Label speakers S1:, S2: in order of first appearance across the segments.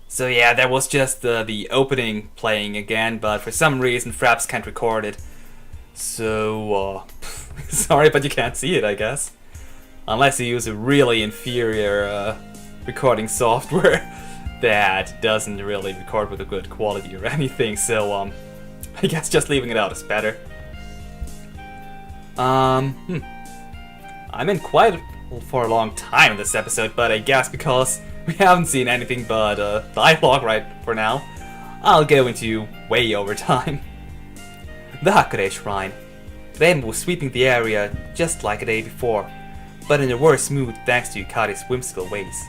S1: So yeah, that was just the opening playing again, but for some reason Fraps can't record it. So, sorry, but you can't see it, I guess. Unless you use a really inferior recording software that doesn't really record with a good quality or anything, so I guess just leaving it out is better. I'm in quite for a long time in this episode, but I guess because we haven't seen anything but dialogue right for now, I'll go into way over time. The Hakure Shrine. Rainbow was sweeping the area just like a day before, but in a worse mood thanks to Yukari's whimsical ways.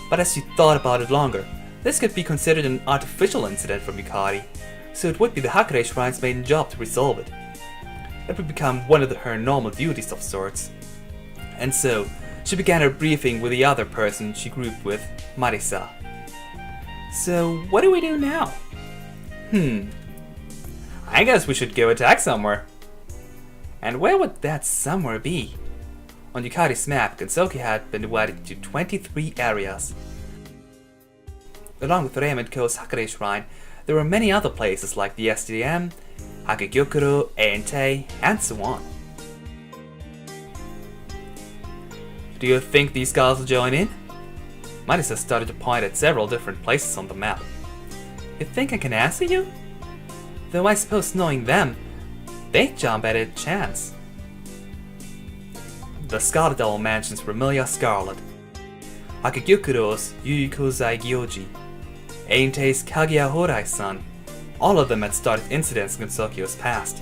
S1: But as she thought about it longer, this could be considered an artificial incident from Yukari, so it would be the Hakure Shrine's main job to resolve it. It would become one of her normal duties of sorts. And so, she began her briefing with the other person she grouped with, Marisa. So, what do we do now? I guess we should go attack somewhere. And where would that somewhere be? On Yukari's map, Gensoukyou had been divided into 23 areas. Along with Reimenko's Hakure Shrine, there were many other places like the SDM, Hagegyokuro, Entei, and so on. Do you think these guys will join in? Marisa started to point at several different places on the map. You think I can answer you? Though I suppose knowing them, they'd jump at a chance. The Scarlet Owl mentions Remilia Scarlet, Hagegyukuro's Yuukozai Gyoji, Entei's Kaguya Horai-san. All of them had started incidents in Gensoukyo's past.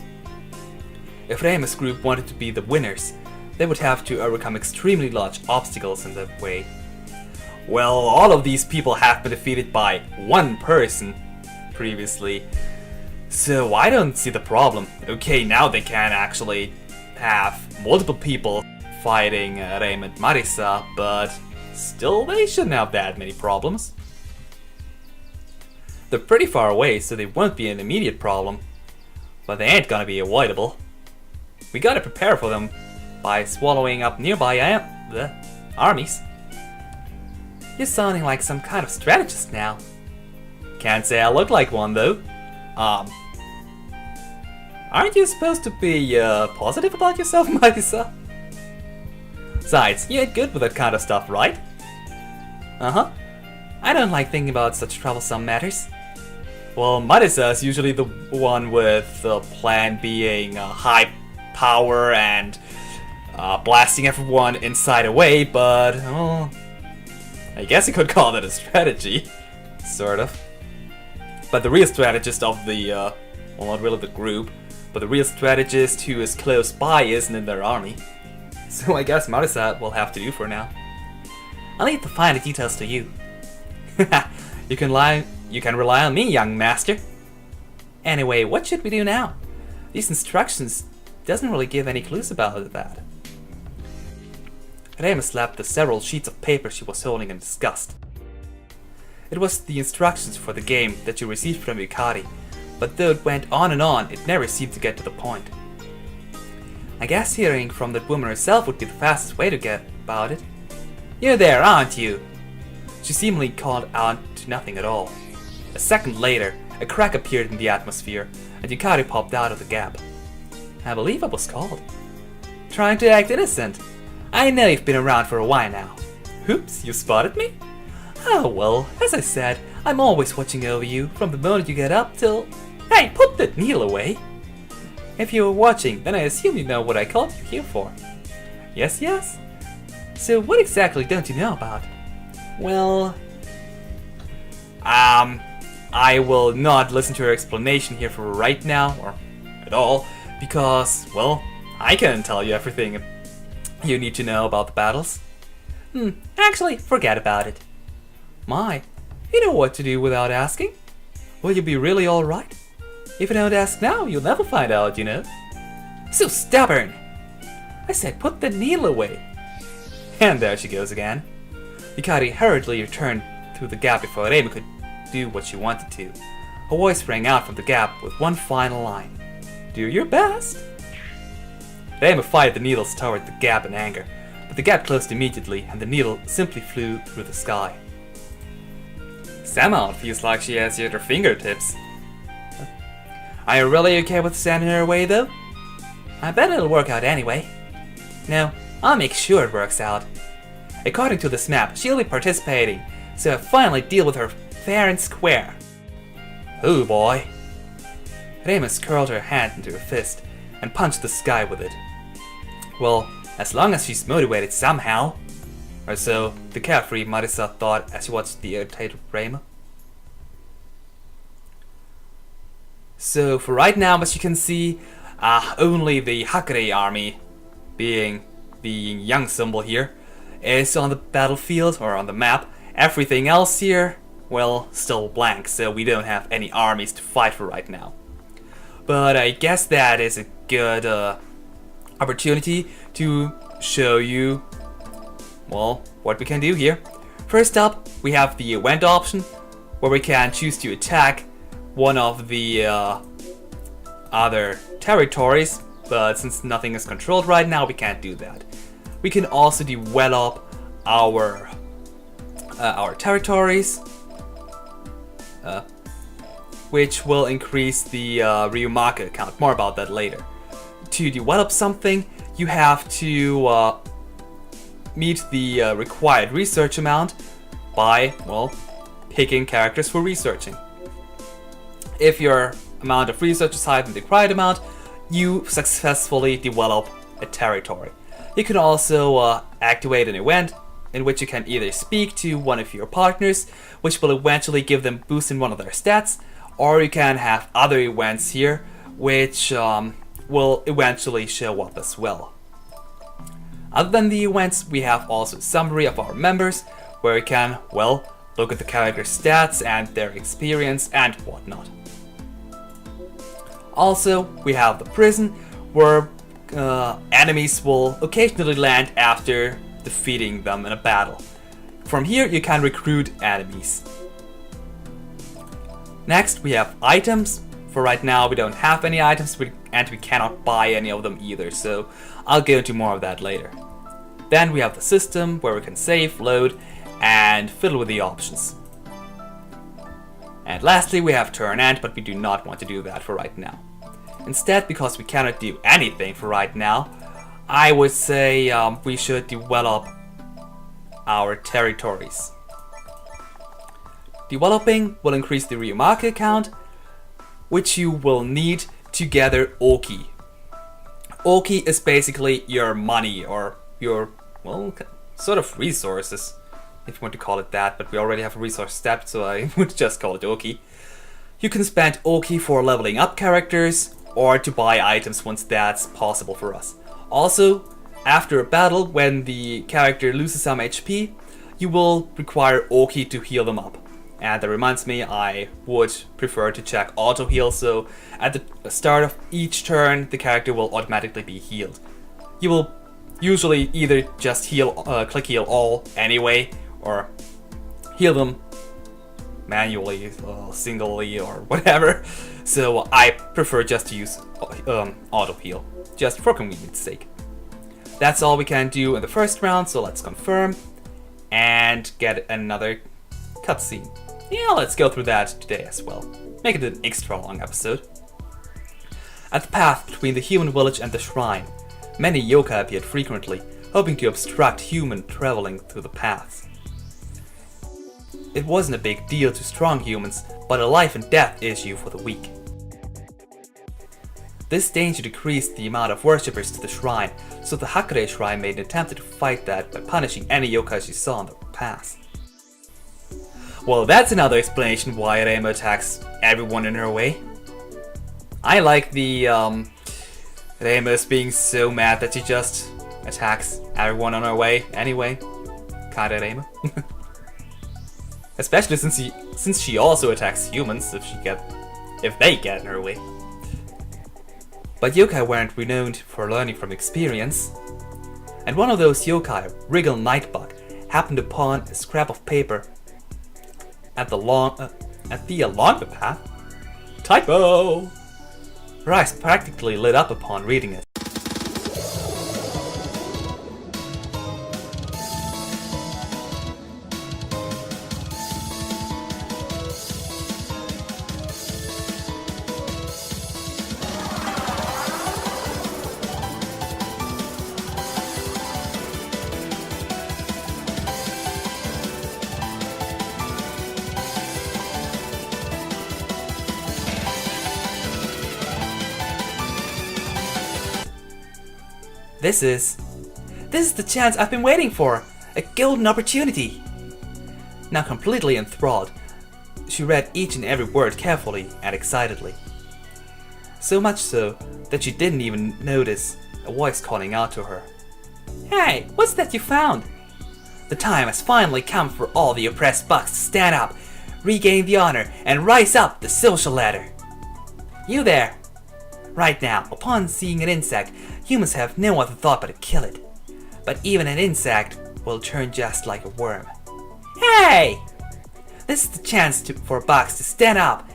S1: If Reima's group wanted to be the winners, they would have to overcome extremely large obstacles in that way. Well, all of these people have been defeated by one person previously, so I don't see the problem. Okay, now they can actually have multiple people fighting Reim and Marisa, but still they shouldn't have that many problems. They're pretty far away, so they won't be an immediate problem, but they ain't gonna be avoidable. We gotta prepare for them by swallowing up nearby armies. You're sounding like some kind of strategist now. Can't say I look like one though. Aren't you supposed to be positive about yourself, Marisa? Besides, you ain't good with that kind of stuff, right? Uh-huh. I don't like thinking about such troublesome matters. Well, Marisa is usually the one with the plan being high power and blasting everyone inside away, but I guess you could call that a strategy, sort of. But the real strategist of the, well, not really the group, but the real strategist who is close by isn't in their army. So I guess Marisa will have to do for now. I'll leave the finer details to you. You can rely on me, young master. Anyway, what should we do now? These instructions doesn't really give any clues about that. Reima slapped the several sheets of paper she was holding in disgust. It was the instructions for the game that you received from Yukari, but though it went on, it never seemed to get to the point. I guess hearing from that woman herself would be the fastest way to get about it. You're there, aren't you? She seemingly called out to nothing at all. A second later, a crack appeared in the atmosphere, and Yukari popped out of the gap. I believe I was called. Trying to act innocent. I know you've been around for a while now. Oops, you spotted me? Oh well, as I said, I'm always watching over you from the moment you get up till... Hey, put that needle away! If you were watching, then I assume you know what I called you here for. Yes, yes? So what exactly don't you know about? Well... I will not listen to your explanation here for right now, or at all, because, well, I can't tell you everything you need to know about the battles. Actually, forget about it. My, you know what to do without asking. Will you be really alright? If you don't ask now, you'll never find out, you know. So stubborn! I said put the needle away. And there she goes again. Yukari hurriedly returned through the gap before Reima could do what she wanted to. Her voice rang out from the gap with one final line. Do your best! Reima fired the needles toward the gap in anger, but the gap closed immediately and the needle simply flew through the sky. Somehow it feels like she has you at her fingertips. Are you really okay with sending her away though? I bet it'll work out anyway. No, I'll make sure it works out. According to this map, she'll be participating, so I'll finally deal with her fair and square. Oh boy. Remus curled her hand into a fist and punched the sky with it. Well, as long as she's motivated somehow. Or so the carefree Marisa thought as she watched the irritated Remus. So for right now, as you can see, only the Hakare army, being the young symbol here, is on the battlefield or on the map. Everything else here, well, still blank, so we don't have any armies to fight for right now. But I guess that is a good opportunity to show you, well, what we can do here. First up, we have the event option, where we can choose to attack one of the other territories, but since nothing is controlled right now, we can't do that. We can also develop our territories, which will increase the real market count. More about that later. To develop something, you have to meet the required research amount by, well, picking characters for researching. If your amount of research is higher than the required amount, you successfully develop a territory. You can also activate an event in which you can either speak to one of your partners, which will eventually give them boost in one of their stats, or you can have other events here, which will eventually show up as well. Other than the events, we have also a summary of our members, where you can, well, look at the character's stats and their experience and whatnot. Also, we have the prison, where enemies will occasionally land after defeating them in a battle. From here, you can recruit enemies. Next, we have items. For right now, we don't have any items, and we cannot buy any of them either, so I'll go into more of that later. Then we have the system, where we can save, load, and fiddle with the options. And lastly, we have turn end, but we do not want to do that for right now. Instead, because we cannot do anything for right now, I would say we should develop our territories. Developing will increase the real market count, which you will need to gather Oki. Oki is basically your money, or your, well, sort of resources, if you want to call it that, but we already have a resource step, so I would just call it Oki. You can spend Oki for leveling up characters, or to buy items once that's possible for us. Also, after a battle, when the character loses some HP, you will require Oki to heal them up. And that reminds me, I would prefer to check auto heal, so at the start of each turn, the character will automatically be healed. You will usually either just heal, click heal all anyway, or heal them manually, singly, or whatever. So I prefer just to use auto heal, just for convenience sake. That's all we can do in the first round, so let's confirm and get another cutscene. Yeah, let's go through that today as well. Make it an extra long episode. At the path between the human village and the shrine, many yokai appeared frequently, hoping to obstruct human traveling through the paths. It wasn't a big deal to strong humans, but a life and death issue for the weak. This danger decreased the amount of worshippers to the shrine, so the Hakare shrine made an attempt to fight that by punishing any yokai she saw on the path. Well, that's another explanation why Reima attacks everyone in her way. I like the Reima's being so mad that she just attacks everyone on her way anyway. Kinda Reima. Especially since she also attacks humans if they get in her way. But yokai weren't renowned for learning from experience. And one of those yokai, Wriggle Nightbug, happened upon a scrap of paper along the path. Typo! Her eyes practically lit up upon reading it. This is the chance I've been waiting for! A golden opportunity! Now completely enthralled, she read each and every word carefully and excitedly. So much so that she didn't even notice a voice calling out to her. Hey, what's that you found? The time has finally come for all the oppressed bugs to stand up, regain the honor, and rise up the social ladder. You there! Right now, upon seeing an insect, humans have no other thought but to kill it. But even an insect will turn just like a worm. Hey! This is the chance for bugs to stand up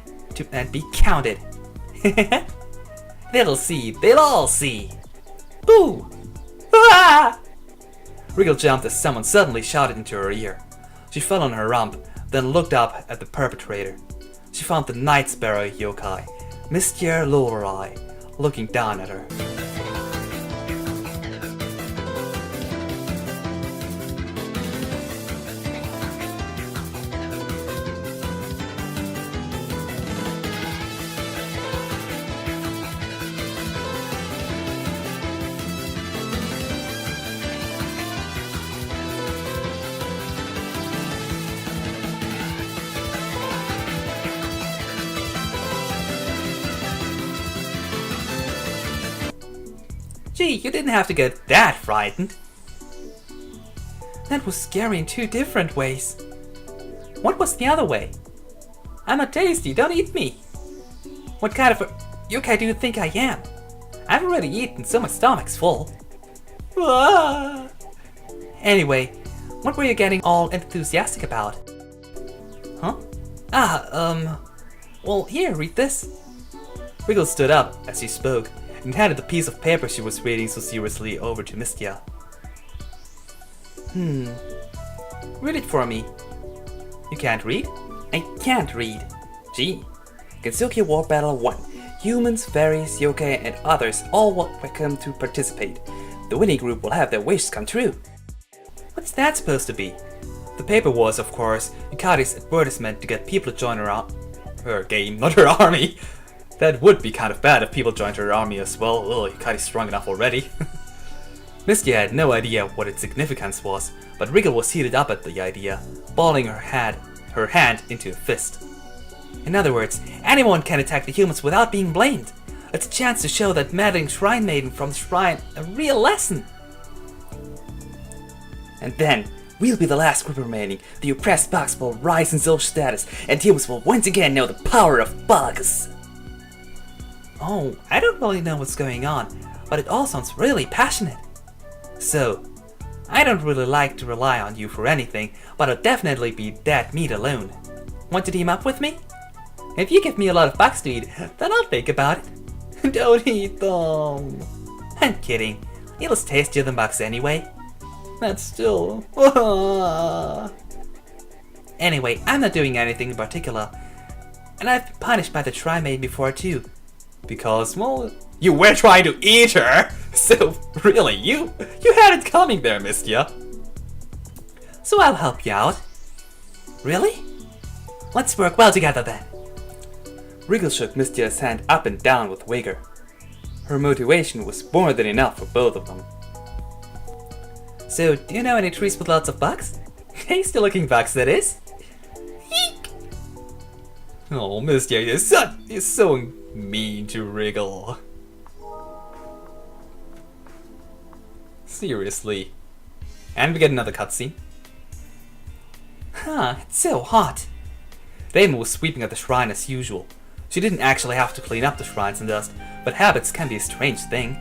S1: and be counted. They'll all see. Boo! Ah! Wriggle jumped as someone suddenly shouted into her ear. She fell on her rump, then looked up at the perpetrator. She found the Night Sparrow yokai, Mr. Lorelei, looking down at her. Gee, you didn't have to get that frightened. That was scary in two different ways. What was the other way? I'm not tasty, don't eat me. What kind of a yokai do you think I am? I've already eaten, so my stomach's full. Ah. Anyway, what were you getting all enthusiastic about? Huh? Well, here, read this. Wriggle stood up as she spoke and handed the piece of paper she was reading so seriously over to Mistia. Read it for me. You can't read? I can't read. Gee. Gensoukyou War Battle 1. Humans, fairies, yokai, and others all welcome to participate. The winning group will have their wishes come true. What's that supposed to be? The paper was, of course, Yukari's advertisement to get people to join her game, not her army. That would be kind of bad if people joined her army as well. Ugh, Yukari's strong enough already. Misty had no idea what its significance was, but Wriggle was heated up at the idea, balling her hand into a fist. In other words, anyone can attack the humans without being blamed. It's a chance to show that meddling shrine maiden from the shrine a real lesson. And then, we'll be the last group remaining. The oppressed bugs will rise in social status, and humans will once again know the power of bugs. Oh, I don't really know what's going on, but it all sounds really passionate. So, I don't really like to rely on you for anything, but I'll definitely be dead meat alone. Want to team up with me? If you give me a lot of bugs to eat, then I'll think about it. Don't eat them. I'm kidding. It'll tastier than bugs anyway. That's still... Anyway, I'm not doing anything in particular. And I've been punished by the Shrine Maiden before too. Because, well, you were trying to eat her! So, really, you had it coming there, Mistia. So I'll help you out. Really? Let's work well together then. Wriggle shook Mistia's hand up and down with vigor. Her motivation was more than enough for both of them. So, do you know any trees with lots of bugs? Tasty looking bugs, that is. Eek! Oh, Mistia, you're so mean to Wriggle. Seriously. And we get another cutscene. Huh, it's so hot. Raymond was sweeping at the shrine as usual. She didn't actually have to clean up the shrines and dust, but habits can be a strange thing.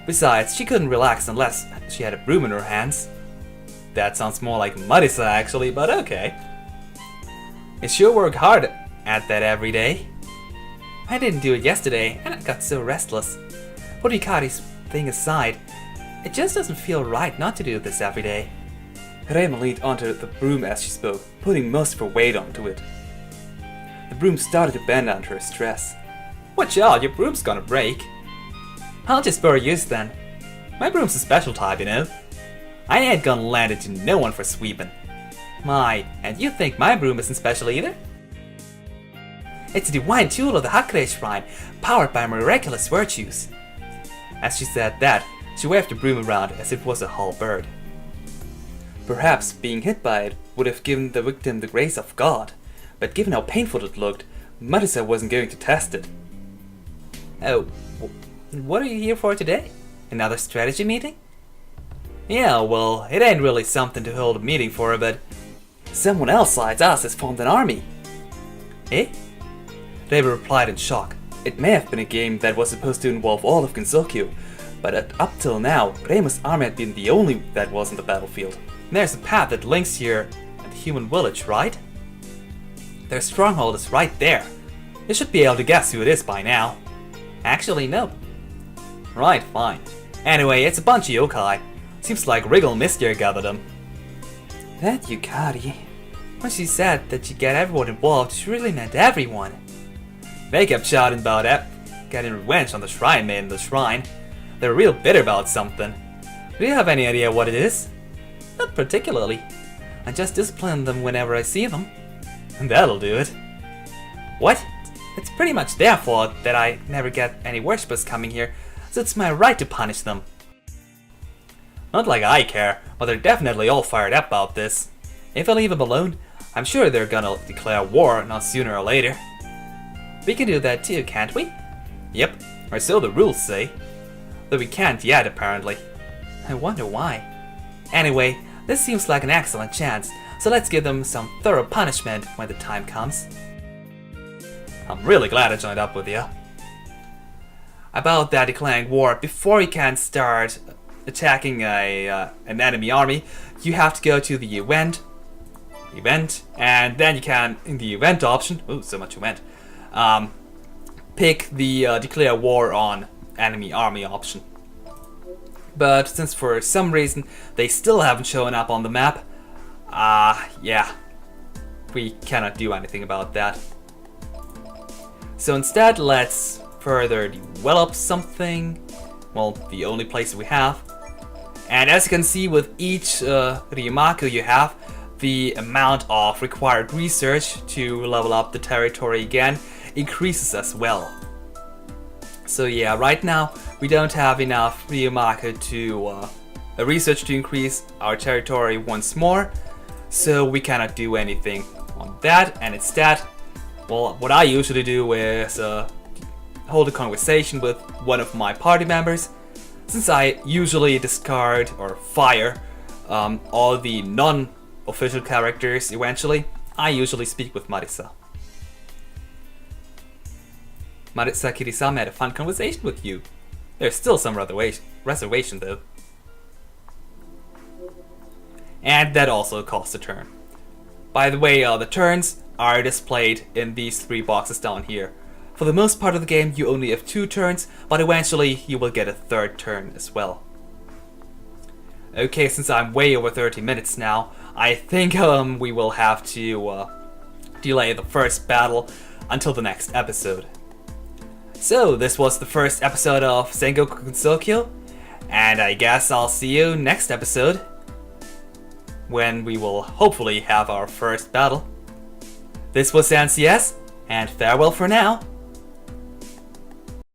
S1: Besides, she couldn't relax unless she had a broom in her hands. That sounds more like Marisa actually, but okay. You sure work hard at that every day. I didn't do it yesterday, and I got so restless. Put Yukari's thing aside, it just doesn't feel right not to do this every day. Raymond leaned onto the broom as she spoke, putting most of her weight onto it. The broom started to bend under her stress. Watch out, your broom's gonna break. I'll just borrow yours then. My broom's a special type, you know. I ain't gonna lend it to no one for sweeping. My, and you think my broom isn't special either? It's a divine tool of the Hakure Shrine, powered by miraculous virtues. As she said that, She waved the broom around as if it was a halberd. Perhaps being hit by it would have given the victim the grace of God, but given how painful it looked, Marisa wasn't going to test it. Oh, what are you here for today? Another strategy meeting? Yeah, well, it ain't really something to hold a meeting for, but someone else besides us has formed an army. Eh? Reba replied in shock. It may have been a game that was supposed to involve all of Gensoukyou, but up till now, Reima's army had been the only that was on the battlefield. There's a path that links here at the human village, right? Their stronghold is right there. You should be able to guess who it is by now. Actually, no. Right, fine. Anyway, it's a bunch of yokai. Seems like Wriggle Mistier gathered them. That Yukari. When she said that she'd get everyone involved, she really meant everyone. They kept shouting about getting revenge on the shrine maid in the shrine. They're real bitter about something. Do you have any idea what it is? Not particularly. I just discipline them whenever I see them. And that'll do it. What? It's pretty much their fault that I never get any worshippers coming here, so it's my right to punish them. Not like I care, but they're definitely all fired up about this. If I leave them alone, I'm sure they're gonna declare war, not sooner or later. We can do that too, can't we? Yep, or so the rules say. Though we can't yet, apparently. I wonder why. Anyway, this seems like an excellent chance, so let's give them some thorough punishment when the time comes. I'm really glad I joined up with you. About that declaring war, before you can start attacking an enemy army, you have to go to the event, and then you can, in the event option, ooh, so much event, pick the declare war on enemy army option. But since for some reason they still haven't shown up on the map, yeah, we cannot do anything about that. So instead, let's further develop something, well, the only place we have. And as you can see, with each Ryumaku you have, the amount of required research to level up the territory again increases as well. So yeah, right now we don't have enough Ryumaku to research to increase our territory once more, so we cannot do anything on that. And instead, well, what I usually do is hold a conversation with one of my party members. Since I usually discard or fire all the non-official characters eventually, I usually speak with Marisa. Marisa Kirisama had a fun conversation with you. There's still some reservation though. And that also costs a turn. By the way, the turns are displayed in these 3 boxes down here. For the most part of the game, you only have 2 turns, but eventually you will get a 3rd turn as well. Okay, since I'm way over 30 minutes now, I think we will have to delay the first battle until the next episode. So, this was the first episode of Sengoku Gensoukyou, and I guess I'll see you next episode, when we will hopefully have our first battle. This was NCS, and farewell for now.